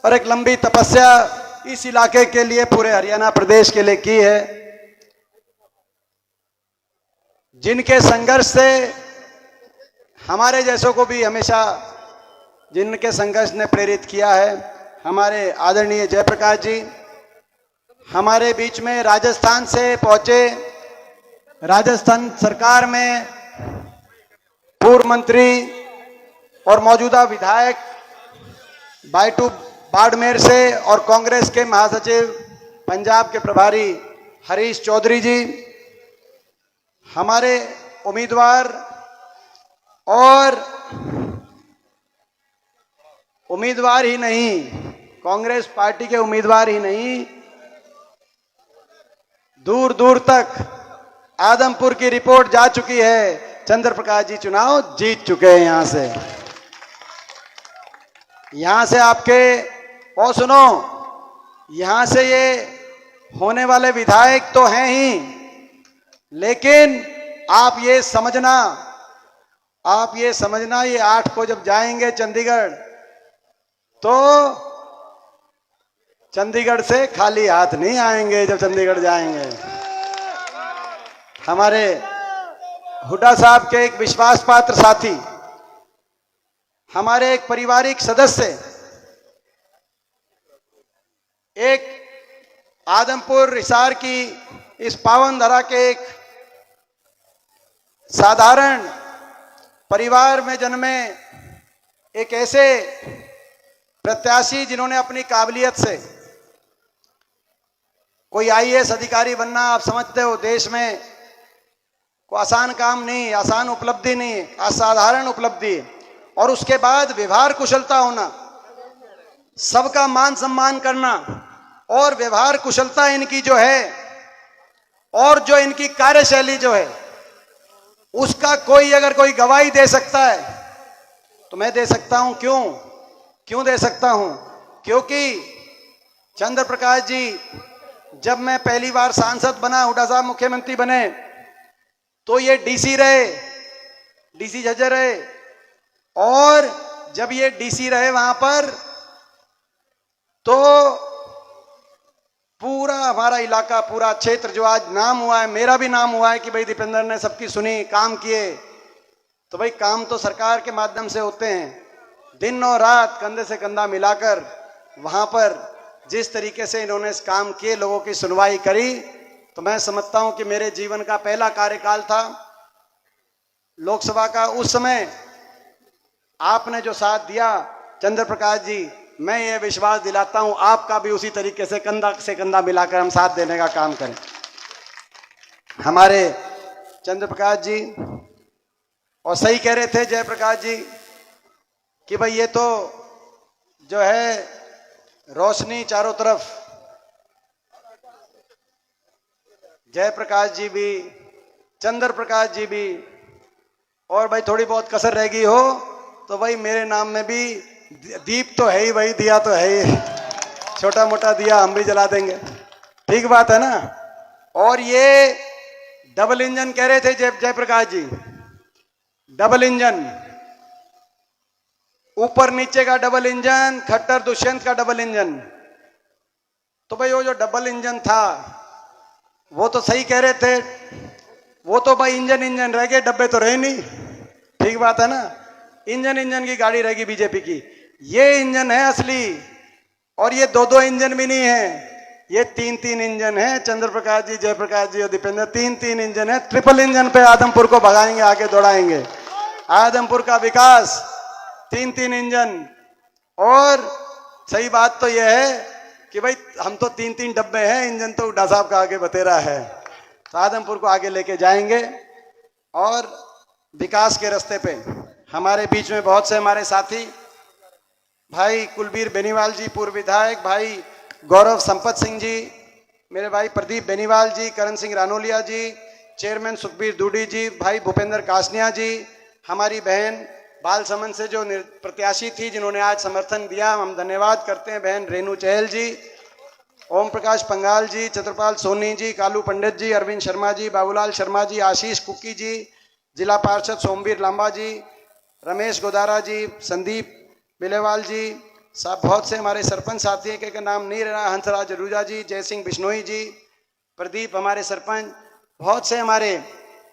और एक लंबी तपस्या इस इलाके के लिए, पूरे हरियाणा प्रदेश के लिए की है, जिनके संघर्ष से हमारे जैसों को भी हमेशा, जिनके संघर्ष ने प्रेरित किया है, हमारे आदरणीय जयप्रकाश जी हमारे बीच में राजस्थान से पहुंचे। राजस्थान सरकार में पूर्व मंत्री और मौजूदा विधायक बायटू बाड़मेर से, और कांग्रेस के महासचिव पंजाब के प्रभारी हरीश चौधरी जी हमारे उम्मीदवार, और उम्मीदवार ही नहीं, कांग्रेस पार्टी के उम्मीदवार ही नहीं, दूर दूर तक आदमपुर की रिपोर्ट जा चुकी है, चंद्र प्रकाश जी चुनाव जीत चुके हैं यहां से आपके, और सुनो, यहां से ये होने वाले विधायक तो हैं ही, लेकिन आप ये समझना ये 8 को जब जाएंगे चंडीगढ़, तो चंडीगढ़ से खाली हाथ नहीं आएंगे। जब चंडीगढ़ जाएंगे, हमारे हुड्डा साहब के एक विश्वास पात्र साथी, हमारे एक पारिवारिक सदस्य, एक आदमपुर हिसार की इस पावन धरा के एक साधारण परिवार में जन्मे एक ऐसे प्रत्याशी जिन्होंने अपनी काबिलियत से, कोई आईएएस अधिकारी बनना आप समझते हो देश में कोई आसान काम नहीं, आसान उपलब्धि नहीं, असाधारण उपलब्धि, और उसके बाद व्यवहार कुशलता होना, सबका मान सम्मान करना, और व्यवहार कुशलता इनकी जो है, और जो इनकी कार्यशैली जो है, उसका कोई अगर कोई गवाही दे सकता है तो मैं दे सकता हूं। क्यों दे सकता हूं? क्योंकि चंद्र प्रकाश जी, जब मैं पहली बार सांसद बना, हुड्डा साहब मुख्यमंत्री बने, तो ये डीसी झज्जर रहे, और जब ये डीसी रहे वहां पर, तो पूरा हमारा इलाका, पूरा क्षेत्र जो आज नाम हुआ है, मेरा भी नाम हुआ है कि भाई दीपेंद्र ने सबकी सुनी, काम किए, तो भाई काम तो सरकार के माध्यम से होते हैं। दिन और रात कंधे से कंधा मिलाकर वहां पर जिस तरीके से इन्होंने इस काम किए, लोगों की सुनवाई करी, तो मैं समझता हूं कि मेरे जीवन का पहला कार्यकाल था लोकसभा का। उस समय आपने जो साथ दिया चंद्र प्रकाश जी, मैं ये विश्वास दिलाता हूं आपका भी उसी तरीके से कंधा मिलाकर हम साथ देने का काम करें। हमारे चंद्र प्रकाश जी, और सही कह रहे थे जयप्रकाश जी कि भाई ये तो जो है रोशनी चारों तरफ, जयप्रकाश जी भी, चंद्र प्रकाश जी भी, और भाई थोड़ी बहुत कसर रह गई हो तो भाई मेरे नाम में भी दीप तो है ही, भाई दिया तो है ही, छोटा मोटा दिया हम भी जला देंगे, ठीक बात है ना। और ये डबल इंजन कह रहे थे जयप्रकाश जी, डबल इंजन, ऊपर नीचे का डबल इंजन, खट्टर दुष्यंत का डबल इंजन, तो भाई वो जो डबल इंजन था वो तो सही कह रहे थे, वो तो भाई इंजन रह गए, डब्बे तो रहे नहीं, ठीक बात है ना। इंजन की गाड़ी रहेगी बीजेपी की, ये इंजन है असली, और ये 2 इंजन भी नहीं है, ये 3 इंजन है। चंद्र प्रकाश जी, जयप्रकाश जी और दीपेंद्र, 3 इंजन है। ट्रिपल इंजन पे आदमपुर को भगाएंगे, आगे दौड़ाएंगे आदमपुर का विकास, 3 इंजन। और सही बात तो यह है कि भाई हम तो 3 डब्बे हैं, इंजन तो हुड्डा साहब का आगे बतेरा है, तो आदमपुर को आगे लेके जाएंगे। और विकास के रास्ते पे हमारे बीच में बहुत से हमारे साथी, भाई कुलबीर बेनीवाल जी पूर्व विधायक, भाई गौरव संपत सिंह जी, मेरे भाई प्रदीप बेनीवाल जी, करण सिंह रानोलिया जी, चेयरमैन सुखबीर दूडी जी, भाई भूपेंद्र कासनिया जी, हमारी बहन बालसमंद से जो प्रत्याशी थी जिन्होंने आज समर्थन दिया, हम धन्यवाद करते हैं बहन रेणु चहल जी, ओम प्रकाश पंगाल जी, चतुरपाल सोनी जी, कालू पंडित जी, अरविंद शर्मा जी, बाबूलाल शर्मा जी, आशीष कुक्की जी, जिला पार्षद सोमवीर लांबा जी, रमेश गोदारा जी, संदीप बिलेवाल जी, साहब, बहुत से हमारे सरपंच साथी हैं के नाम नहीं रहा, हंसराज रूजा जी, जय सिंह बिश्नोई जी, प्रदीप हमारे सरपंच, बहुत से हमारे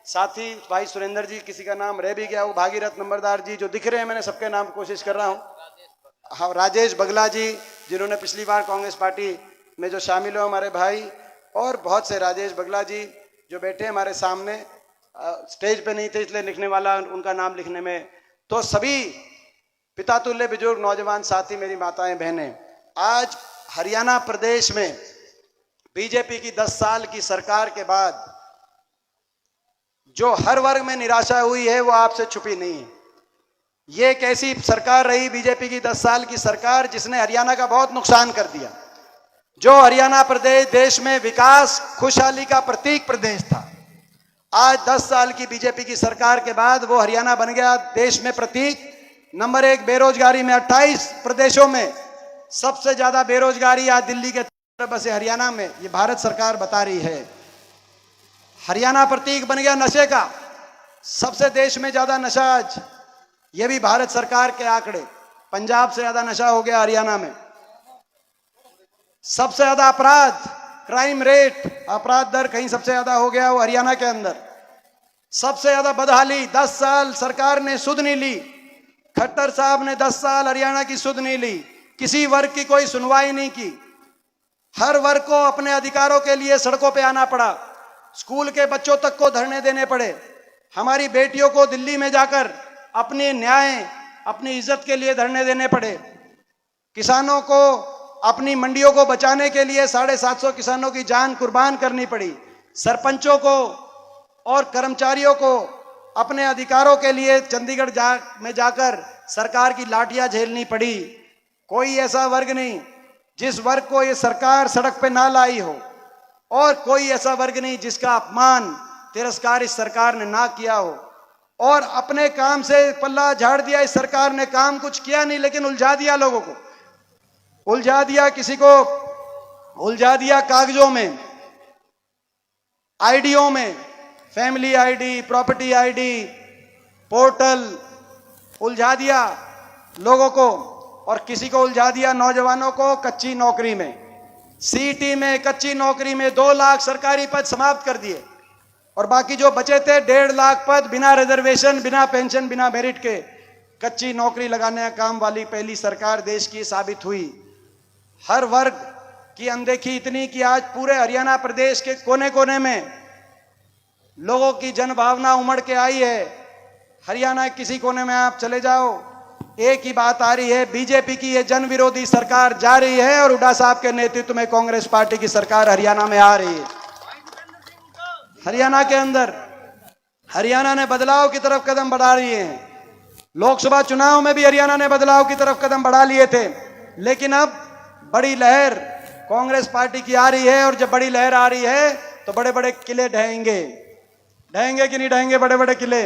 साथी, भाई सुरेंद्र जी, किसी का नाम रह भी गया वो भागीरथ नंबरदार जी, जो दिख रहे हैं मैंने सबके नाम कोशिश कर रहा हूँ। हाँ, राजेश बगला जी जिन्होंने पिछली बार कांग्रेस पार्टी में जो शामिल हो हमारे भाई, और बहुत से राजेश बगला जी जो बैठे हमारे सामने, स्टेज पे नहीं थे इसलिए लिखने वाला उनका नाम लिखने में, तो सभी पिता तुल्य बुजुर्ग नौजवान साथी, मेरी माताएं बहनें, आज हरियाणा प्रदेश में बीजेपी की 10 साल की सरकार के बाद जो हर वर्ग में निराशा हुई है वो आपसे छुपी नहीं है। ये एक ऐसी सरकार रही बीजेपी की 10 साल की सरकार जिसने हरियाणा का बहुत नुकसान कर दिया। जो हरियाणा प्रदेश देश में विकास खुशहाली का प्रतीक प्रदेश था, आज 10 साल की बीजेपी की सरकार के बाद वो हरियाणा बन गया देश में प्रतीक नंबर 1 बेरोजगारी में। 28 प्रदेशों में सबसे ज्यादा बेरोजगारी आज दिल्ली के तरफ से हरियाणा में, ये भारत सरकार बता रही है। हरियाणा प्रतीक बन गया नशे का, सबसे देश में ज्यादा नशा आज, ये भी भारत सरकार के आंकड़े। पंजाब से ज्यादा नशा हो गया हरियाणा में। सबसे ज्यादा अपराध, क्राइम रेट, अपराध दर कहीं सबसे ज्यादा हो गया वो हरियाणा के अंदर। सबसे ज्यादा बदहाली, 10 साल सरकार ने सुध नहीं ली, खट्टर साहब ने 10 साल हरियाणा की सुध नहीं ली, किसी वर्ग की कोई सुनवाई नहीं की। हर वर्ग को अपने अधिकारों के लिए सड़कों पे आना पड़ा, स्कूल के बच्चों तक को धरने देने पड़े, हमारी बेटियों को दिल्ली में जाकर अपने न्याय, अपनी इज्जत के लिए धरने देने पड़े, किसानों को अपनी मंडियों को बचाने के लिए 750 किसानों की जान कुर्बान करनी पड़ी, सरपंचों को और कर्मचारियों को अपने अधिकारों के लिए चंडीगढ़ में जाकर सरकार की लाठियां झेलनी पड़ी। कोई ऐसा वर्ग नहीं जिस वर्ग को ये सरकार सड़क पे ना लाई हो, और कोई ऐसा वर्ग नहीं जिसका अपमान तिरस्कार इस सरकार ने ना किया हो। और अपने काम से पल्ला झाड़ दिया इस सरकार ने, काम कुछ किया नहीं लेकिन उलझा दिया लोगों को, उलझा दिया, किसी को उलझा दिया कागजों में, आईडियों में, family ID, property ID, portal, उलझा दिया लोगों को। और किसी को उलझा दिया नौजवानों को कच्ची नौकरी में, सीटी में, कच्ची नौकरी में 2 लाख सरकारी पद समाप्त कर दिए, और बाकी जो बचे थे 1.5 लाख पद बिना रिजर्वेशन, बिना पेंशन, बिना मेरिट के कच्ची नौकरी लगाने का काम वाली पहली सरकार देश की साबित हुई। हर वर्ग की अनदेखी इतनी कि आज पूरे हरियाणा प्रदेश के कोने कोने में लोगों की जनभावना उमड़ के आई है। हरियाणा किसी कोने में आप चले जाओ, एक ही बात आ रही है, बीजेपी की ये जन विरोधी सरकार जा रही है और हुड्डा साहब के नेतृत्व में कांग्रेस पार्टी की सरकार हरियाणा में आ रही है। हरियाणा के अंदर हरियाणा ने बदलाव की तरफ कदम बढ़ा रही है। लोकसभा चुनाव में भी हरियाणा ने बदलाव की तरफ कदम बढ़ा लिए थे, लेकिन अब बड़ी लहर कांग्रेस पार्टी की आ रही है, और जब बड़ी लहर आ रही है तो बड़े बड़े किले ढहेंगे। ढहेंगे कि नहीं ढहेंगे बड़े बड़े किले?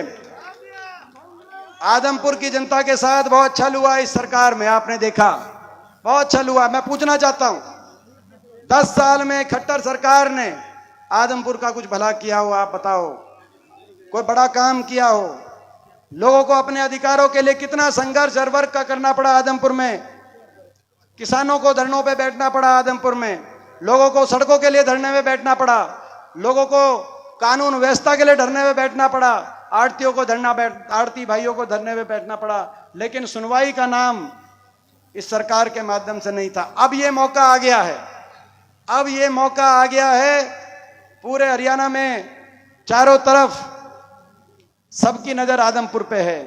आदमपुर की जनता के साथ बहुत छल हुआ इस सरकार में, आपने देखा, बहुत छल हुआ। मैं पूछना चाहता हूं, 10 साल में खट्टर सरकार ने आदमपुर का कुछ भला किया हो? आप बताओ, कोई बड़ा काम किया हो? लोगों को अपने अधिकारों के लिए कितना संघर्ष हर वर्ग का करना पड़ा आदमपुर में। किसानों को धरनों पे बैठना पड़ा आदमपुर में, लोगों को सड़कों के लिए धरने में बैठना पड़ा, लोगों को कानून व्यवस्था के लिए धरने में बैठना पड़ा, आड़तियों को आड़ती भाइयों को धरने में बैठना पड़ा, लेकिन सुनवाई का नाम इस सरकार के माध्यम से नहीं था। अब ये मौका आ गया है, अब ये मौका आ गया है। पूरे हरियाणा में चारों तरफ सबकी नजर आदमपुर पे है,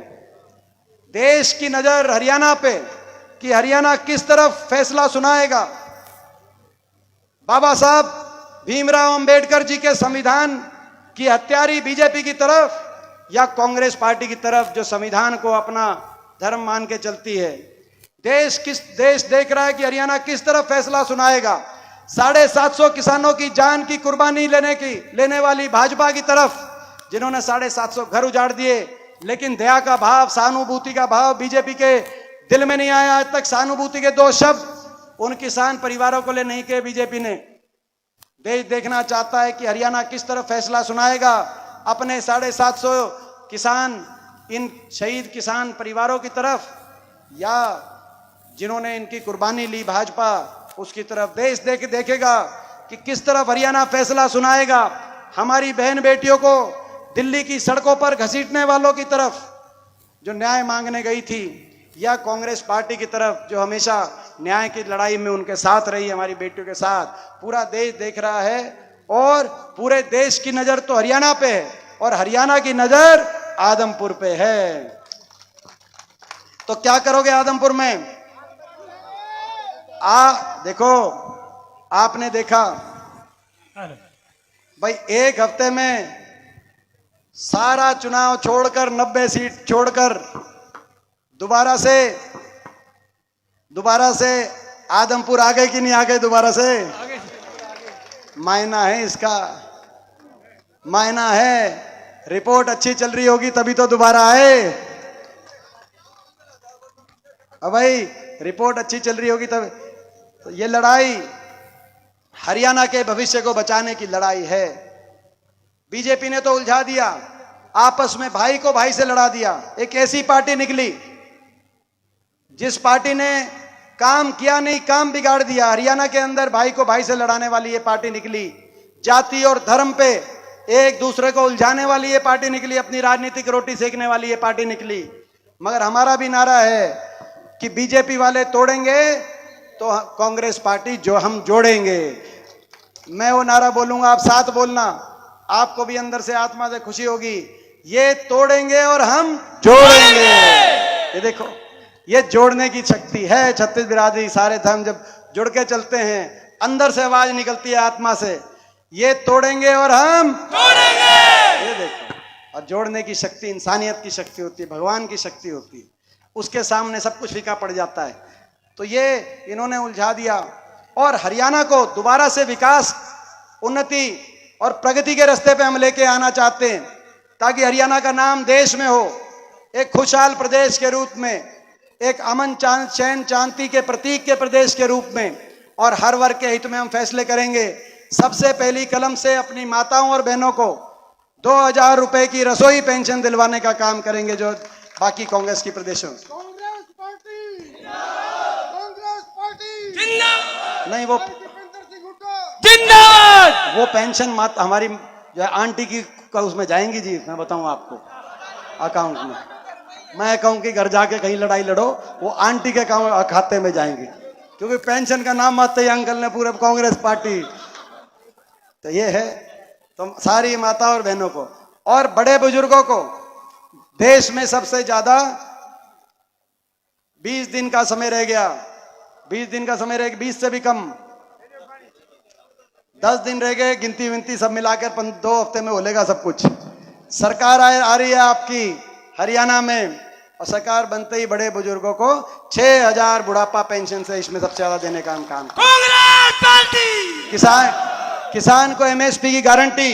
देश की नजर हरियाणा पे कि हरियाणा किस तरफ फैसला सुनाएगा। बाबा साहब भीमराव अंबेडकर जी के संविधान की हत्यारी बीजेपी की तरफ या कांग्रेस पार्टी की तरफ जो संविधान को अपना धर्म मान के चलती है। देश देख रहा है कि हरियाणा किस तरफ फैसला सुनाएगा। 750 किसानों की जान की कुर्बानी लेने वाली भाजपा की तरफ, जिन्होंने 750 घर उजाड़ दिए, लेकिन दया का भाव, सहानुभूति का भाव बीजेपी के दिल में नहीं आया। आज तक सहानुभूति के 2 शब्द उन किसान परिवारों को ले नहीं के बीजेपी ने। देश देखना चाहता है कि हरियाणा किस तरफ फैसला सुनाएगा, अपने 750 किसान, इन शहीद किसान परिवारों की तरफ, या जिन्होंने इनकी कुर्बानी ली भाजपा, उसकी तरफ देश देखेगा कि किस तरफ हरियाणा फैसला सुनाएगा। हमारी बहन बेटियों को दिल्ली की सड़कों पर घसीटने वालों की तरफ जो न्याय मांगने गई थी, या कांग्रेस पार्टी की तरफ जो हमेशा न्याय की लड़ाई में उनके साथ रही, हमारी बेटियों के साथ, पूरा देश देख रहा है। और पूरे देश की नजर तो हरियाणा पे है और हरियाणा की नजर आदमपुर पे है। तो क्या करोगे आदमपुर में? देखो, आपने देखा भाई, एक हफ्ते में सारा चुनाव छोड़कर 90 सीट छोड़कर दोबारा से आदमपुर आ गए कि नहीं आ गए? दोबारा से मायना है इसका, मायना है रिपोर्ट अच्छी चल रही होगी तभी तो दोबारा आए। अब भाई रिपोर्ट अच्छी चल रही होगी तब। तो ये लड़ाई हरियाणा के भविष्य को बचाने की लड़ाई है। बीजेपी ने तो उलझा दिया, आपस में भाई को भाई से लड़ा दिया। एक ऐसी पार्टी निकली जिस पार्टी ने काम किया नहीं, काम बिगाड़ दिया। हरियाणा के अंदर भाई को भाई से लड़ाने वाली ये पार्टी निकली। जाति और धर्म पे एक दूसरे को उलझाने वाली ये पार्टी निकली। अपनी राजनीतिक रोटी सेकने वाली ये पार्टी निकली। मगर हमारा भी नारा है कि बीजेपी वाले तोड़ेंगे तो कांग्रेस पार्टी जो हम जोड़ेंगे। मैं वो नारा बोलूंगा, आप साथ बोलना, आपको भी अंदर से आत्मा से खुशी होगी। ये तोड़ेंगे और हम जोड़ेंगे। ये देखो, ये जोड़ने की शक्ति है। छत्तीस बिरादरी, सारे धर्म जब जुड़ के चलते हैं, अंदर से आवाज निकलती है आत्मा से, ये तोड़ेंगे और हम जोड़ेंगे। ये देखो, और जोड़ने की शक्ति इंसानियत की शक्ति होती है, भगवान की शक्ति होती है। उसके सामने सब कुछ फीका पड़ जाता है। तो ये इन्होंने उलझा दिया और हरियाणा को दोबारा से विकास, उन्नति और प्रगति के रास्ते पे हम लेके आना चाहते हैं, ताकि हरियाणा का नाम देश में हो, एक खुशहाल प्रदेश के रूप में, एक अमन चैन शांति के प्रतीक के प्रदेश के रूप में। और हर वर्ग के हित में हम फैसले करेंगे। सबसे पहली कलम से अपनी माताओं और बहनों को 2000 रुपए की रसोई पेंशन दिलवाने का काम करेंगे, जो बाकी कांग्रेस की प्रदेशों। कांग्रेस पार्टी नहीं, वो जिंदाबाद। वो पेंशन माता हमारी जो है आंटी की का उसमें जाएंगी जी। मैं बताऊं आपको, अकाउंट में मैं कहूं कि घर जाके कहीं लड़ाई लड़ो, वो आंटी के खाते में जाएंगे, क्योंकि पेंशन का नाम आते ही अंकल ने पूरे कांग्रेस पार्टी। तो ये है, तो सारी माता और बहनों को और बड़े बुजुर्गों को देश में सबसे ज्यादा 20 दिन का समय रह गया। 20 दिन का समय रह गया, 20 से भी कम, 10 दिन रह गए। गिनती विनती सब मिलाकर 2 हफ्ते में होलेगा सब कुछ। सरकार आ रही है आपकी हरियाणा में, और सरकार बनते ही बड़े बुजुर्गों को 6000 बुढ़ापा पेंशन से इसमें सबसे ज्यादा देने का हम काम करें। कांग्रेस पार्टी किसान को एमएसपी की गारंटी,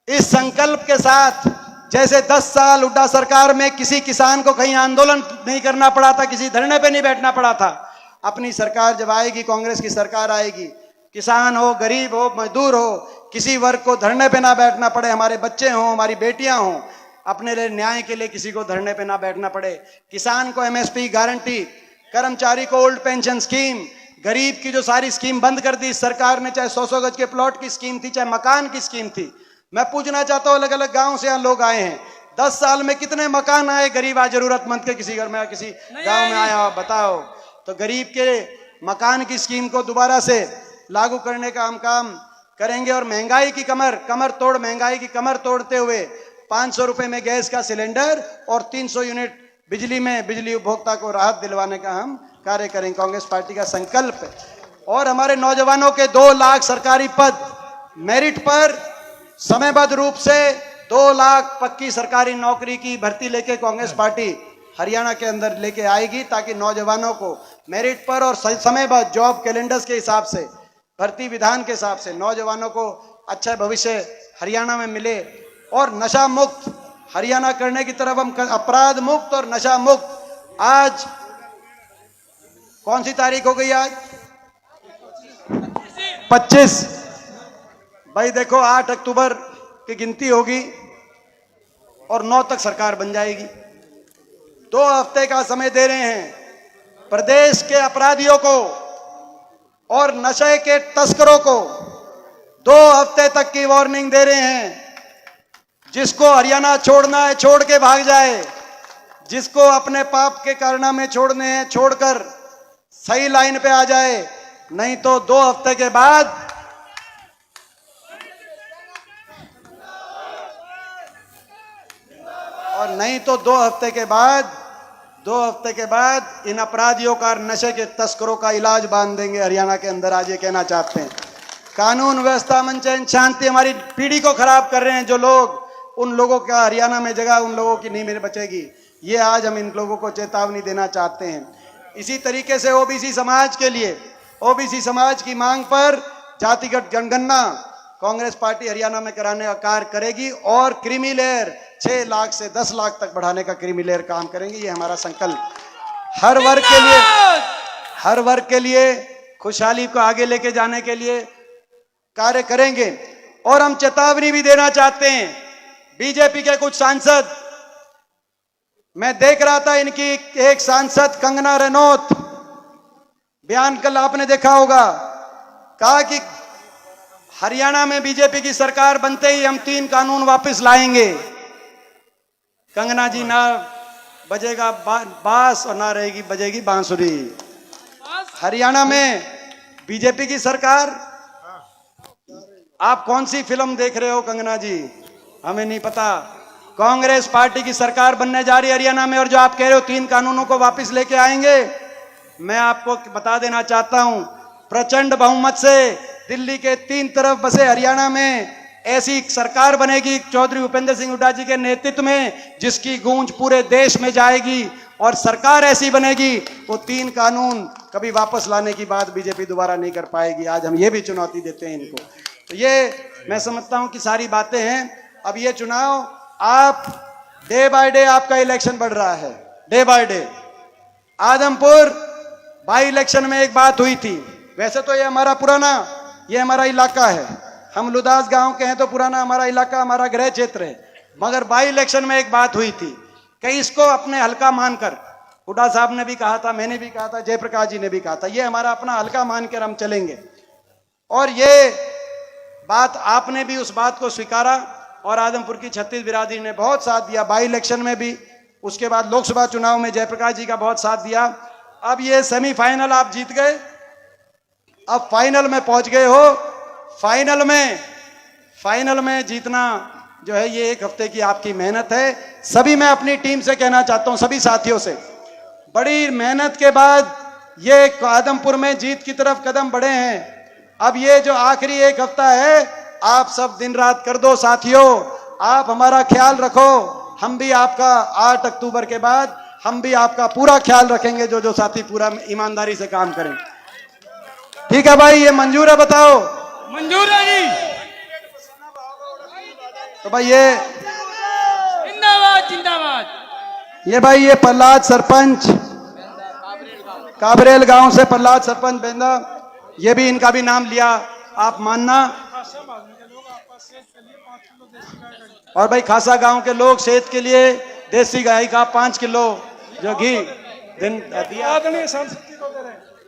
इस संकल्प के साथ, जैसे 10 साल हुड्डा सरकार में किसी किसान को कहीं आंदोलन नहीं करना पड़ा था, किसी धरने पे नहीं बैठना पड़ा था। अपनी सरकार जब आएगी, कांग्रेस की सरकार आएगी, किसान हो, गरीब हो, मजदूर हो, किसी वर्ग को धरने पे ना बैठना पड़े। हमारे बच्चे हों, हमारी बेटियां हों, अपने लिए न्याय के लिए किसी को धरने पे ना बैठना पड़े। किसान को एमएसपी गारंटी, कर्मचारी को ओल्ड पेंशन स्कीम, गरीब की जो सारी स्कीम बंद कर दी सरकार ने, चाहे 100-100 गज के प्लॉट की स्कीम थी, चाहे मकान की स्कीम थी। मैं पूछना चाहता हूं, अलग अलग गांव से यहाँ लोग आए हैं, 10 साल में कितने मकान आए गरीब जरूरतमंद के? किसी घर में, किसी गांव में आया बताओ। तो गरीब के मकान की स्कीम को दोबारा से लागू करने का हम काम करेंगे। और महंगाई की महंगाई की कमर तोड़ते हुए 500 रुपए में गैस का सिलेंडर और 300 यूनिट बिजली में बिजली उपभोक्ता को राहत दिलवाने का हम कार्य करेंगे। कांग्रेस पार्टी का संकल्प है। और हमारे नौजवानों के 2 लाख सरकारी पद मेरिट पर समयबद्ध रूप से 2 लाख पक्की सरकारी नौकरी की भर्ती लेके कांग्रेस पार्टी हरियाणा के अंदर लेके आएगी, ताकि नौजवानों को मेरिट पर और समयबद्ध जॉब कैलेंडर्स के हिसाब से, भर्ती विधान के हिसाब से नौजवानों को अच्छा भविष्य हरियाणा में मिले। और नशा मुक्त हरियाणा करने की तरफ हम, अपराध मुक्त और नशा मुक्त। आज कौन सी तारीख हो गई? आज 25। भाई देखो, 8 अक्टूबर की गिनती होगी और 9 तक सरकार बन जाएगी। 2 हफ्ते का समय दे रहे हैं। प्रदेश के अपराधियों को और नशे के तस्करों को 2 हफ्ते तक की वार्निंग दे रहे हैं। जिसको हरियाणा छोड़ना है छोड़ के भाग जाए, जिसको अपने पाप के कारनामे छोड़ने हैं छोड़कर सही लाइन पे आ जाए, नहीं तो 2 हफ्ते के बाद और नहीं तो 2 हफ्ते के बाद इन अपराधियों का, नशे के तस्करों का इलाज बांध देंगे हरियाणा के अंदर। आज ये कहना चाहते हैं। कानून व्यवस्था मन चैन शांति हमारी पीढ़ी को खराब कर रहे हैं जो लोग, उन लोगों का हरियाणा में जगह उन लोगों की नहीं मेरे बचेगी। ये आज हम इन लोगों को चेतावनी देना चाहते हैं। इसी तरीके से ओबीसी समाज के लिए, ओबीसी समाज की मांग पर जातिगत जनगणना कांग्रेस पार्टी हरियाणा में कराने का कार्य करेगी और क्रीमी लेयर 6 लाख से 10 लाख तक बढ़ाने का क्रीमी लेयर काम करेंगे। ये हमारा संकल्प हर वर्ग के लिए खुशहाली को आगे लेके जाने के लिए कार्य करेंगे। और हम चेतावनी भी देना चाहते हैं बीजेपी के कुछ सांसद, मैं देख रहा था इनकी एक सांसद कंगना रनौत बयान कल आपने देखा होगा, कहा कि हरियाणा में बीजेपी की सरकार बनते ही हम 3 कानून वापस लाएंगे। कंगना जी, ना बजेगा बांस और ना रहेगी बजेगी बांसुरी। हरियाणा में बीजेपी की सरकार, आप कौन सी फिल्म देख रहे हो कंगना जी, हमें नहीं पता। कांग्रेस पार्टी की सरकार बनने जा रही है हरियाणा में। और जो आप कह रहे हो 3 कानूनों को वापस लेके आएंगे, मैं आपको बता देना चाहता हूं, प्रचंड बहुमत से दिल्ली के 3 तरफ बसे हरियाणा में ऐसी सरकार बनेगी चौधरी भूपेंद्र सिंह हुड्डा जी के नेतृत्व में, जिसकी गूंज पूरे देश में जाएगी। और सरकार ऐसी बनेगी वो 3 कानून कभी वापस लाने की बात बीजेपी दोबारा नहीं कर पाएगी। आज हम ये भी चुनौती देते हैं इनको। तो ये मैं समझता हूं कि सारी बातें हैं। अब ये चुनाव, आप डे बाय डे आपका इलेक्शन बढ़ रहा है, day by day. Adampur by election में एक बात हुई थी, वैसे तो ये हमारा पुराना, ये हमारा इलाका है, हम लुदास गांव के हैं तो पुराना हमारा इलाका, हमारा गृह क्षेत्र है। मगर बाई इलेक्शन में एक बात हुई थी कि इसको अपने हल्का मानकर, हुड्डा साहब ने भी कहा था, मैंने भी कहा था, जयप्रकाश जी ने भी कहा था, ये हमारा अपना हल्का मानकर हम चलेंगे। और ये बात आपने भी उस बात को स्वीकारा और आदमपुर की 36 बिरादरी ने बहुत साथ दिया बाई इलेक्शन में भी, उसके बाद लोकसभा चुनाव में जयप्रकाश जी का बहुत साथ दिया। अब ये सेमीफाइनल आप जीत गए, अब फाइनल में पहुंच गए हो। फाइनल में जीतना जो है ये 1 हफ्ते की आपकी मेहनत है। सभी मैं अपनी टीम से कहना चाहता हूं, सभी साथियों से, बड़ी मेहनत के बाद ये आदमपुर में जीत की तरफ कदम बढ़े हैं। अब ये जो आखिरी 1 हफ्ता है, आप सब दिन रात कर दो साथियों, आप हमारा ख्याल रखो, हम भी आपका 8 अक्टूबर के बाद हम भी आपका पूरा ख्याल रखेंगे, जो साथी पूरा ईमानदारी से काम करें। ठीक है भाई, ये मंजूर है? बताओ। मंजूर है जी। तो भाई ये जिंदाबाद जिंदाबाद। ये भाई ये प्रहलाद सरपंच, काबरेल गांव से प्रहलाद सरपंच बेंदा, ये भी इनका भी नाम लिया आप मानना। और भाई खासा गांव के लोग सेहत के लिए देसी गाय का 5 किलो जो घी दिन दिया,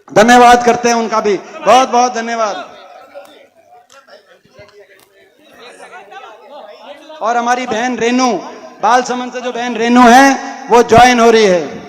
धन्यवाद करते हैं उनका भी, बहुत बहुत धन्यवाद। और हमारी बहन रेनू, बाल समन से जो बहन रेनू है वो ज्वाइन हो रही है।